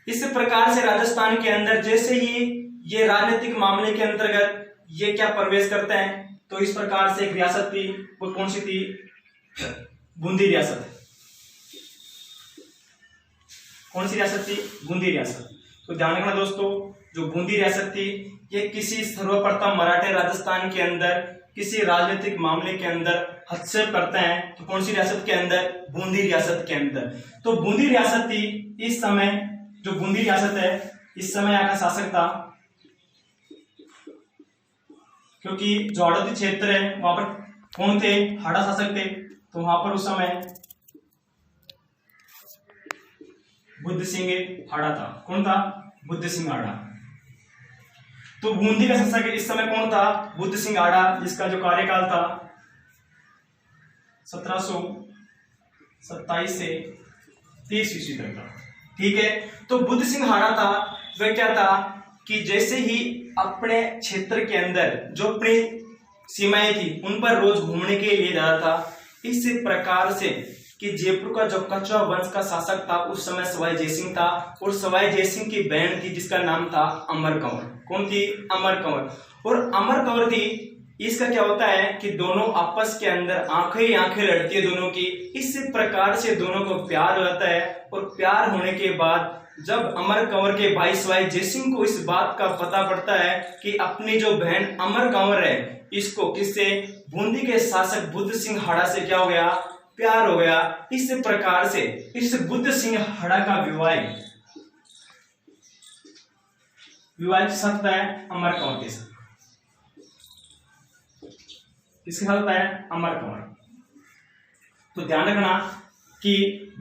इस प्रकार से राजस्थान के अंदर जैसे ही ये राजनीतिक मामले के अंतर्गत ये क्या प्रवेश करते हैं, तो इस प्रकार से एक रियासत थी, वो कौन सी थी, बूंदी रियासत। कौन सी रियासत थी, बूंदी रियासत। तो ध्यान रखना दोस्तों, जो बूंदी रियासत थी ये किसी सर्वप्रथम मराठे राजस्थान के अंदर किसी राजनीतिक मामले के अंदर हस्तक्षेप करते हैं, तो कौन सी रियासत के अंदर, बूंदी रियासत के अंदर। तो बूंदी रियासत थी इस समय, जो बूंदी रियासत है इस समय यहाँ का शासक था, क्योंकि जो हड़ौती क्षेत्र है वहां पर कौन थे, हाड़ा शासक थे, तो वहां पर उस समय बुद्ध सिंह हाड़ा था। कौन था, बुद्ध सिंह हाड़ा। तो बूंदी का शासक इस समय कौन था, बुद्ध सिंह हाड़ा, जिसका जो कार्यकाल था 1727 से 30 ईस्वी तक था। ठीक है, तो बुद्ध सिंह हाड़ा था, वह क्या था कि जैसे ही अपने क्षेत्र के अंदर जो अपनी सीमाएं थी उन पर रोज घूमने के लिए जाता था। इस प्रकार से कि जयपुर का जो कछवाहा वंश का शासक था उस समय सवाई जयसिंह था, और सवाई जयसिंह की बहन थी जिसका नाम था अमर कंवर। कौन थी, अमर कंवर। और अमर कंवर थी, इसका क्या होता है कि दोनों आपस के अंदर आंखें ही आंखें लड़ती है दोनों की। इस प्रकार से दोनों को प्यार हो जाता है, और प्यार होने के बाद जब अमर कंवर के भाई सवाई जयसिंह को इस बात का पता पड़ता है कि अपनी जो बहन अमर कंवर है इसको किससे, बूंदी के शासक बुद्ध सिंह हाड़ा से क्या हो गया, प्यार हो गया। इस प्रकार से इस बुद्ध सिंह हाड़ा का विवाह किसके साथ है, अमर कंवर के साथ। किसके साथ है, अमर कंवर। तो ध्यान रखना कि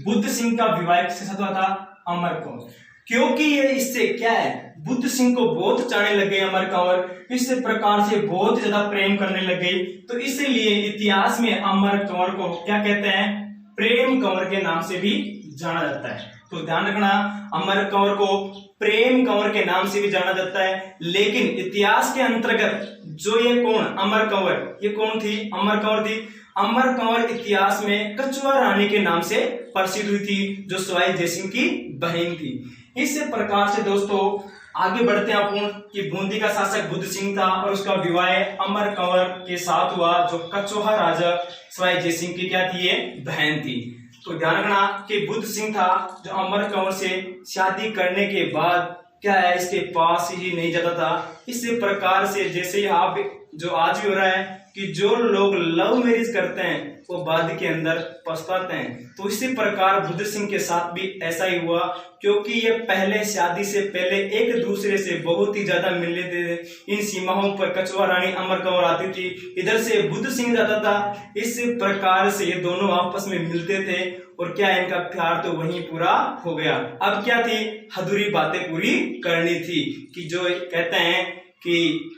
बुद्ध सिंह का विवाह किसके साथ हुआ था, अमर कंवर। क्योंकि ये इससे क्या है, बुद्ध सिंह को बहुत चाहने लग गए अमर कंवर, इस प्रकार से बहुत ज्यादा प्रेम करने लग गई। तो इसलिए इतिहास में अमर कंवर को क्या कहते हैं, प्रेम कंवर के नाम से भी जाना जाता है। तो ध्यान रखना, अमर कंवर को प्रेम कंवर के नाम से भी जाना जाता है। लेकिन इतिहास के अंतर्गत जो ये कौन, अमर कंवर, ये कौन थी, अमर कंवर थी। अमर कंवर इतिहास में कछवाहा रानी के नाम से प्रसिद्ध हुई थी, जो सवाई जयसिंह की बहन थी। इस प्रकार से दोस्तों आगे बढ़ते हैं अपन कि बूंदी का शासक बुद्ध सिंह था और उसका विवाह अमर कंवर के साथ हुआ, जो कछवाहा राजा सवाई जयसिंह की क्या थी, ये बहन थी। तो ध्यान रखना कि बुद्ध सिंह था जो अमर कंवर से शादी करने के बाद क्या है, इसके पास ही नहीं जाता था। इस प्रकार से जैसे आप जो आज भी हो रहा है कि जो लोग लव मैरिज करते हैं वो बाद के अंदर पछताते हैं, तो इसी प्रकार बुद्ध सिंह के साथ भी ऐसा ही हुआ, क्योंकि ये पहले शादी से पहले एक दूसरे से बहुत ही ज्यादा मिल लेते थे। इन सीमाओं पर कछवाहा रानी अमर कंवर आती थी, इधर से बुद्ध सिंह जाता था। इस प्रकार से ये दोनों आपस में मिलते थे, और क्या इनका प्यार तो वहीं पूरा हो गया। अब क्या थी, अधूरी बातें पूरी करनी थी, कि जो कहते हैं कि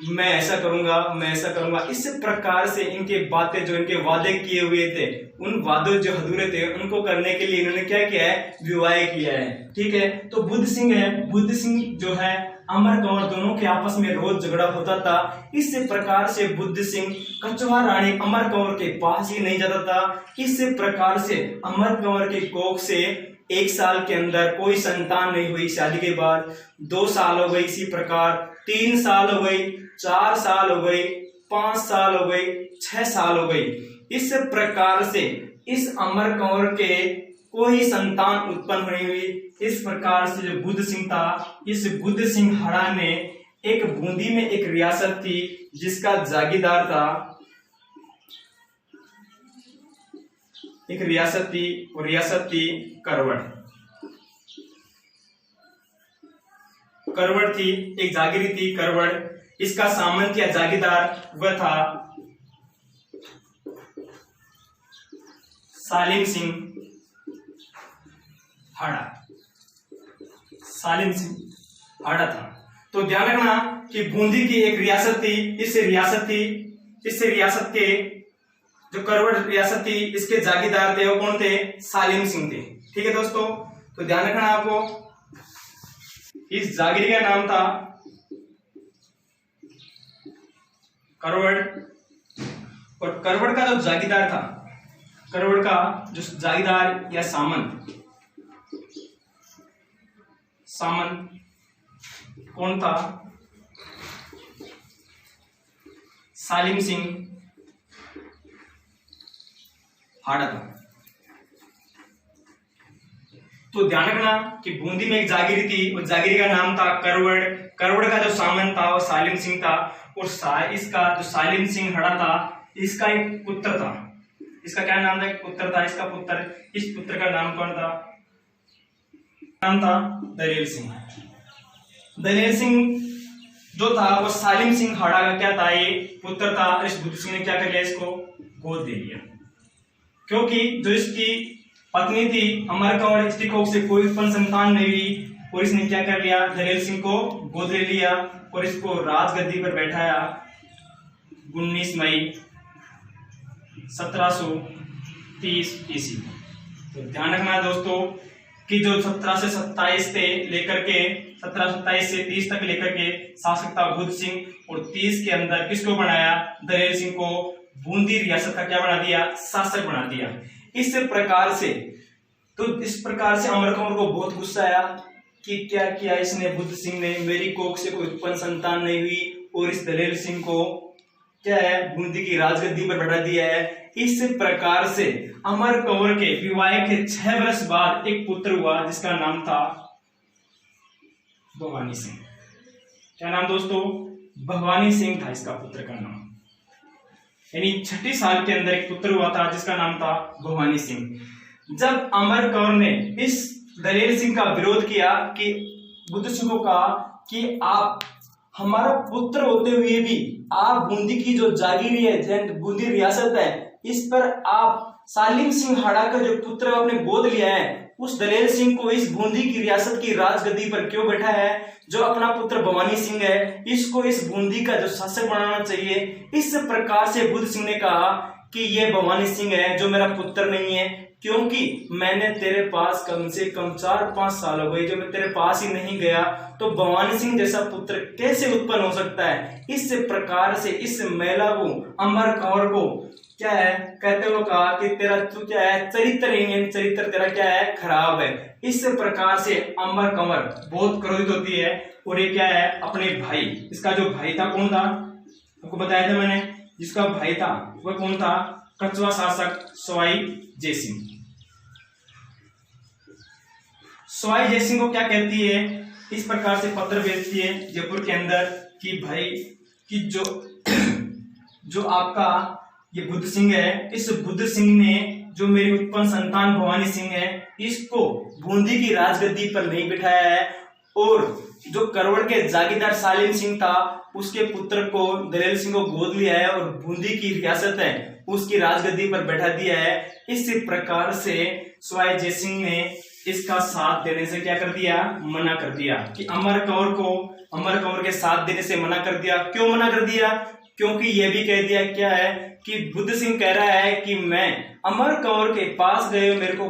मैं ऐसा करूंगा, मैं ऐसा करूंगा। इस प्रकार से इनके बातें, जो इनके वादे किए हुए थे, उन वादों जो अधूरे थे उनको करने के लिए इन्होंने क्या किया है, विवाह किया है। ठीक है, तो बुद्ध सिंह है, बुद्ध सिंह जो है अमर कंवर, दोनों के आपस में रोज झगड़ा होता था। इस प्रकार से बुद्ध सिंह कछवाहा रानी अमर कंवर के पास ही नहीं जाता था। इस प्रकार से अमर कंवर के कोख से 1 साल के अंदर कोई संतान नहीं हुई। शादी के बाद 2 साल हो गई, इसी प्रकार 3 साल हो गई, 4 साल हो गई, 5 साल हो गई, 6 साल हो गई। इस प्रकार से इस अमर कंवर के कोई संतान उत्पन्न नहीं हुई। इस प्रकार से जो बुद्ध सिंह था, इस बुद्ध सिंह हाड़ा ने एक बूंदी में एक रियासत थी जिसका जागीरदार था, एक रियासत थी, वो रियासत थी करवड़। करवड़ थी, एक जागीरी थी करवड़। इसका सामंत या जागीरदार वह था सालिम सिंह हाड़ा। सालिम सिंह हाड़ा था। तो ध्यान रखना कि बूंदी की एक रियासत थी, इस रियासत के जो करवड़ रियासत थी, इसके जागीरदार थे वो कौन थे, सालिम सिंह थे। ठीक है दोस्तों, तो ध्यान रखना आपको, इस जागीरी का नाम था करवड़, और करवड़ का जो जागीरदार था, करवड़ का जो जागीरदार या सामंत सामंत कौन था? सालिम सिंह हाड़ा था। तो ध्यान रखना कि बूंदी में एक जागीरी थी, उस जागीरी का नाम था करवड़। करवड़ का जो सामंत था वो सालिम सिंह था, और इसका जो सालिम सिंह हड़ा था, इसका एक पुत्र था। इसका क्या नाम था? एक पुत्र था। इसका पुत्र, इस पुत्र का नाम कौन था? नाम था दलेर सिंह। दलेर सिंह जो था वो सालिम सिंह हाड़ा का क्या था? ये पुत्र था। इस बुद्ध सिंह ने क्या कर लिया? इसको गोद दे लिया, क्योंकि जो इसकी पत्नी थी अमर कंवर, इसकी कोख से कोई उत्पन्न संतान नहीं हुई, और इसने क्या कर लिया? दलेर सिंह को गोद ले लिया और इसको राजगद्दी पर बैठाया 19 मई 1730 ईस्वी। तो ध्यान रखना दोस्तों कि जो 1727 से लेकर के 1727 से 30 तक लेकर के शासक था बुद्ध सिंह, और 30 के अंदर किसको बनाया? दलेर सिंह को बूंदी रियासत का क्या बना दिया? शासक बना दिया। इस प्रकार से अमर कंवर को बहुत गुस्सा आया कि क्या किया इसने, बुद्ध सिंह ने, मेरी कोख से कोई उत्पन्न संतान नहीं हुई और इस दलेर सिंह को क्या है? बूंदी की राजगद्दी पर बैठा दिया है। इस प्रकार से अमर कंवर के विवाह के 6 वर्ष बाद एक पुत्र हुआ जिसका नाम था भवानी सिंह। क्या नाम दोस्तों? भवानी सिंह था इसका पुत्र का नाम। यानी 6 साल के अंदर एक पुत्र हुआ था जिसका नाम था भवानी सिंह। जब अमर कंवर ने इस दलेर सिंह का विरोध किया कि बुद्ध सिंह को कहा कि आप हमारा पुत्र होते हुए भी आप बूंदी की जो जागीरी है, बूंदी रियासत है, इस पर आप सालिम सिंह हाड़ा का जो पुत्र आपने गोद लिया है, उस दलेर सिंह को इस बूंदी की रियासत की राजगद्दी पर क्यों बैठा है? जो अपना पुत्र भवानी सिंह है, इसको इस बूंदी का जो शासक बनाना चाहिए। इस प्रकार से बुद्ध सिंह ने कहा कि ये भवानी सिंह है जो मेरा पुत्र नहीं है, क्योंकि मैंने तेरे पास कम से कम 4-5 साल हो गए जो मैं तेरे पास ही नहीं गया, तो भवानी सिंह जैसा पुत्र कैसे उत्पन्न हो सकता है? इस प्रकार से इस महिला को, अमर कंवर को क्या है कहते हुए कहा कि तेरा तू क्या है? चरित्रहीन, चरित्र तेरा क्या है? खराब है। इस प्रकार से अमर कंवर बहुत क्रोधित होती है, और ये क्या है? अपने भाई, इसका जो भाई था कौन था? आपको बताया था मैंने, जिसका भाई था वह कौन था? कछवा शासक सवाई जयसिंह। सवाई जयसिंह को क्या कहती है? इस प्रकार से पत्र भेजती है जयपुर के अंदर कि भाई कि जो आपका ये बुद्ध सिंह है, इस बुद्ध सिंह ने जो मेरी उत्पन्न संतान भवानी सिंह है, इसको बूंदी की राजगद्दी पर नहीं बिठाया है, और जो करवड़ के जागीरदार सालिम सिंह था उसके पुत्र को, दलेर सिंह को गोद लिया है और बूंदी की रियासत है उसकी राजगद्दी पर बैठा दिया है। इस प्रकार से सवाई जयसिंह ने इसका साथ देने से क्या कर दिया? मना कर दिया कि अमर कंवर के साथ देने से मना कर दिया। क्यों मना कर दिया? क्योंकि यह भी कह दिया क्या है कि बुद्ध सिंह कह रहा है कि मैं अमर कंवर के पास गए मेरे को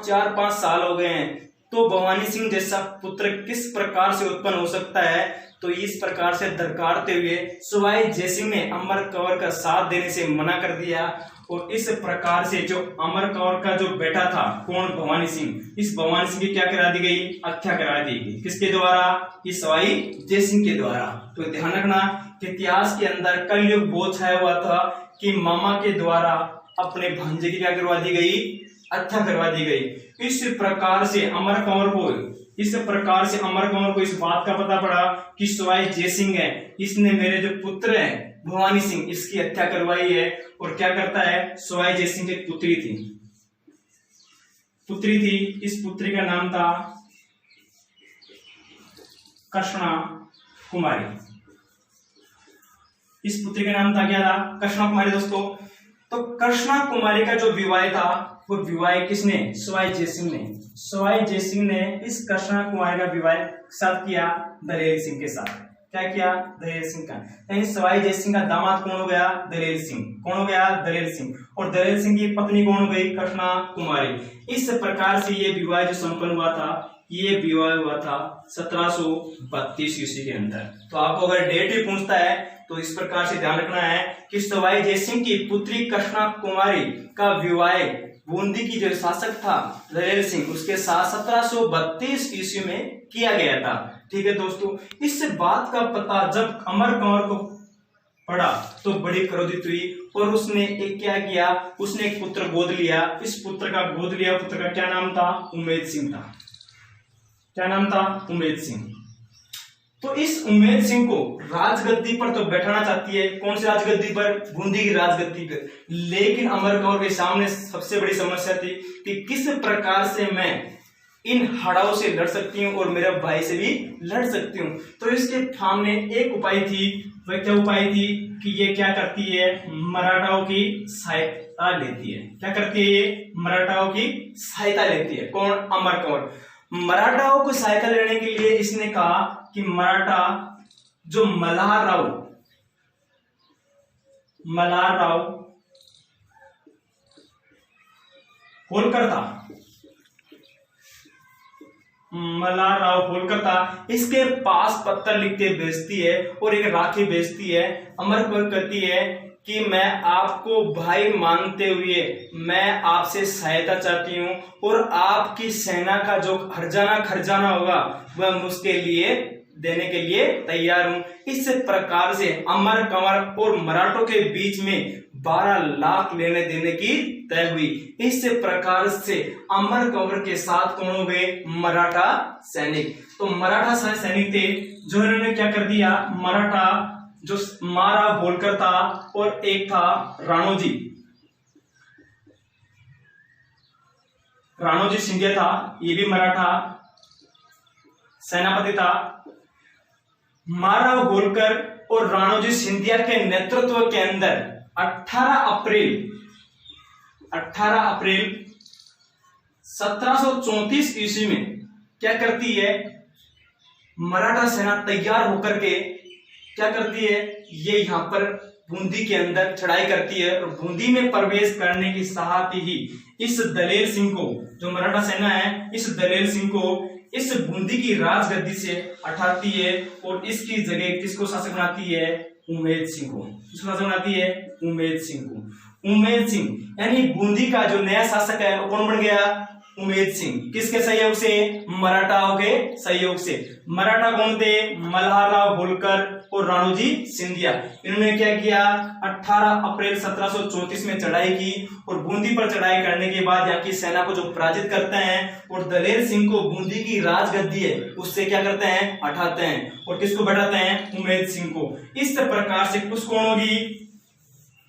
4-5 साल हो गए हैं, तो भवानी सिंह जैसा पुत्र किस प्रकार से उत्पन्न हो सकता है? तो इस प्रकार से दरकारते हुए सवाई जयसिंह ने अमर कंवर का साथ देने से मना कर दिया, और इस प्रकार से जो अमर कंवर का जो बेटा था कौन? भवानी सिंह, इस भवानी सिंह की क्या करा दी गई? हत्या करा दी गई। किसके द्वारा? इस सवाई जयसिंह के द्वारा। तो ध्यान रखना कि इतिहास के अंदर कलयुग बहुत छाया हुआ था कि मामा के द्वारा अपने भांजे की क्या करवा दी गई? हत्या करवा दी गई। इस प्रकार से अमर कंवर को इस बात का पता पड़ा कि सवाई जयसिंह है, इसने मेरे जो पुत्र है भवानी सिंह, इसकी हत्या करवाई है। और क्या करता है? सवाई जयसिंह की पुत्री थी, इस पुत्री का नाम था कृष्णा कुमारी। इस पुत्री का नाम था क्या था? कृष्णा कुमारी दोस्तों। तो कृष्णा कुमारी का जो विवाह था वो विवाह किसने? सवाई जयसिंह ने इस कृष्णा कुमारी का विवाह साथ किया दलेर सिंह के साथ। क्या किया? दलेर सिंह का, यानी सवाई जयसिंह का दामाद कौन हो गया? दलेर सिंह। कौन हो गया? दलेर सिंह। और दलेर सिंह की पत्नी कौन हो गई? कृष्णा कुमारी। इस प्रकार से ये विवाह जो संपन्न हुआ था, ये विवाह हुआ था 1732 ईस्वी के अंदर। तो आपको अगर डेट भी पूछता है तो इस प्रकार से ध्यान रखना है कि सवाई जयसिंह की पुत्री कृष्णा कुमारी का विवाह बूंदी की जो शासक था दलेर सिंह, उसके साथ 1732 ईस्वी में किया गया था। ठीक है दोस्तों, इस बात का पता जब अमर कंवर को पड़ा तो बड़ी क्रोधित हुई और उसने एक क्या किया, उसने एक पुत्र गोद लिया। इस पुत्र का गोद लिया, पुत्र का क्या नाम था, उमेद सिंह था। क्या नाम था, उमेद सिंह। तो इस उमेद सिंह को राजगद्दी पर तो बैठाना चाहती है, कौन सी राजगद्दी पर, बूंदी की राजगद्दी पर। लेकिन अमर कंवर के सामने सबसे बड़ी समस्या थी कि किस प्रकार से मैं इन हड़ाओं से लड़ सकती हूँ और मेरे भाई से भी लड़ सकती हूँ। तो इसके सामने एक उपाय थी, वह क्या उपाय थी कि ये क्या करती है, मराठाओं की सहायता लेती है। क्या करती है ये, मराठाओं की सहायता लेती है। कौन, अमर कंवर। मराठाओं को सहायता लेने के लिए इसने कहा कि मराठा जो मल्हार राव होलकर था, मल्हार राव होलकर था, इसके पास पत्र लिख के भेजती है और एक राखी भेजती है। अमर कंवर कहती है कि मैं आपको भाई मानते हुए मैं आपसे सहायता चाहती हूँ और आपकी सेना का जो खर्जाना होगा वह मुझके लिए देने के लिए तैयार हूं। इस प्रकार से अमर कंवर और मराठों के बीच में 12 लाख लेने देने की तय हुई। इस प्रकार से अमर कंवर के साथ कौन हो गए, मराठा सैनिक। तो मराठा सैनिक थे जो इन्होंने क्या कर दिया, मराठा जो मारा होलकर था और एक था राणोजी सिंधिया था, ये भी मराठा सेनापति था। मारा होलकर और राणोजी सिंधिया के नेतृत्व के अंदर 18 अप्रैल 1734 ईस्वी में क्या करती है, मराठा सेना तैयार होकर के क्या करती है, ये यहां पर बूंदी के अंदर चढ़ाई करती है और बूंदी में प्रवेश करने की साथ ही इस दलेर सिंह को, जो मराठा सेना है, इस दलेर सिंह को इस बूंदी की राजगद्दी से हटाती है और इसकी जगह किसको शासक बनाती है, उमेद सिंह को। किसको शासक बनाती है, उमेद सिंह को। उमेद सिंह यानी बूंदी का जो नया शासक है वो कौन बन गया, उमेद सिंह। किसके सहयोग से, मराठाओं के सहयोग से। मराठा कौन थे, मल्हार राव होलकर और राणोजी सिंधिया। इन्होंने क्या किया, 18 अप्रैल 1734 में चढ़ाई की और बूंदी पर चढ़ाई करने के बाद यहाँ की सेना को जो पराजित करते हैं और दलेर सिंह को बूंदी की राजगद्दी है उससे क्या करते हैं, हटाते हैं और किसको बैठाते हैं, उमेद सिंह को। इस प्रकार से खुश कौन होगी,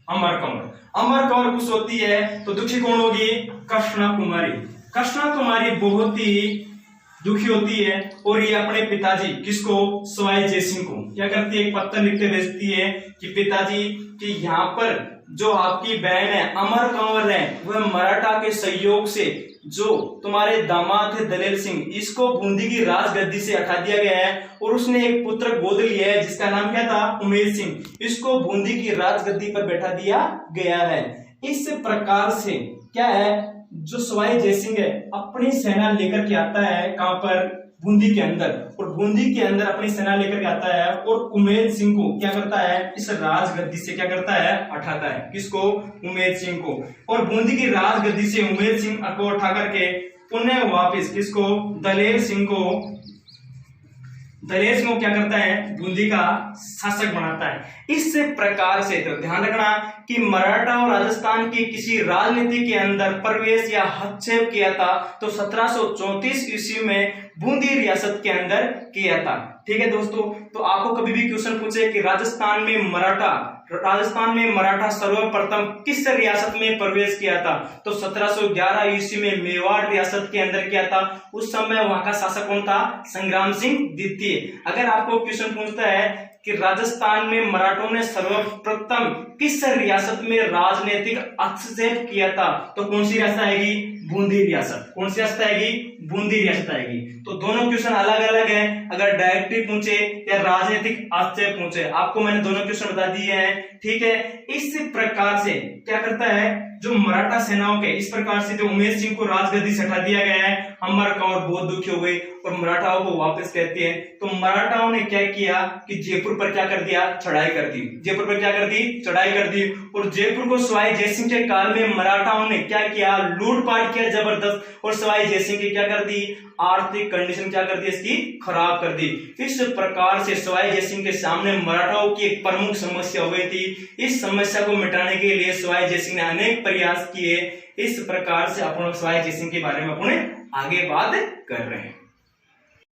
अमर कंवर। अमर कंवर खुश होती है तो दुखी कौन होगी, कृष्णा कुमारी। कृष्णा कुमारी बहुत ही दुखी होती है और ये अपने पिताजी किसको, सवाई जयसिंह को क्या करती है, एक पत्र लिख के भेजती है कि पिताजी कि यहाँ पर जो आपकी बहन है अमर कंवर है वह मराठा के सहयोग से जो तुम्हारे दामाद थे दलेर सिंह, इसको बूंदी की राजगद्दी से हटा दिया गया है और उसने एक पुत्र गोद लिया है जिसका नाम क्या था, उमेद सिंह। इसको बूंदी की राजगद्दी पर बैठा दिया गया है। इस प्रकार से क्या है, जो सवाई जयसिंह है अपनी सेना लेकर के आता है, कहां पर, बूंदी के अंदर, और बूंदी के अंदर अपनी सेना लेकर के आता है और उमेद सिंह को क्या करता है, इस राजगद्दी से क्या करता है, हटाता है। किसको, उमेद सिंह को। और बूंदी की राजगद्दी से उमेद सिंह को उठा करके पुनः वापिस किसको, दलेर सिंह को क्या करता है, बूंदी का शासक बनाता है। इस प्रकार से तो ध्यान रखना कि मराठा और राजस्थान की किसी राजनीति के अंदर प्रवेश या हस्तक्षेप किया था तो 1734 ईस्वी में बूंदी रियासत के अंदर किया था। ठीक है दोस्तों, तो आपको कभी भी क्वेश्चन पूछे कि राजस्थान में मराठा सर्वप्रथम किस रियासत में प्रवेश किया था, तो 1711 ईस्वी में मेवाड़ रियासत के अंदर किया था। उस समय वहां का शासक कौन था, संग्राम सिंह द्वितीय। अगर आपको क्वेश्चन पूछता है कि राजस्थान में मराठों ने सर्वप्रथम किस रियासत में राजनीतिक हस्तक्षेप किया था, तो कौन सी रियासत आएगी, बूंदी रियासत। कौन सी रियासत आएगी, बूंदी रियासत आएगी। तो दोनों क्वेश्चन अलग अलग हैं, अगर डायरेक्टली पूछे या राजनीतिक हस्तक्षेप पूछे, आपको मैंने दोनों क्वेश्चन बता दिए हैं। ठीक है, इस प्रकार से क्या करता है, जो मराठा सेनाओं के इस प्रकार से जो उमेश सिंह को राजगद्दी से हटा दिया गया है, अमर कंवर बहुत दुखी हो गए और मराठाओं को वापस कहते हैं। तो मराठाओं ने क्या किया कि जयपुर पर क्या कर दिया, चढ़ाई कर दी। जयपुर पर क्या कर दी, चढ़ाई कर दी। और जयपुर को सवाई जयसिंह के काल में मराठाओं ने क्या किया, लूटपाट किया जबरदस्त, और सवाई जयसिंह की क्या कर दी, आर्थिक कंडीशन क्या कर दी, इसकी खराब कर दी। इस प्रकार से सवाई जयसिंह के सामने मराठाओं की एक प्रमुख समस्या हो गई थी। इस समस्या को मिटाने के लिए सवाई जयसिंह ने अनेक प्रयास किए। इस प्रकार से अपन सवाई जयसिंह के बारे में अपने आगे बात कर रहे हैं।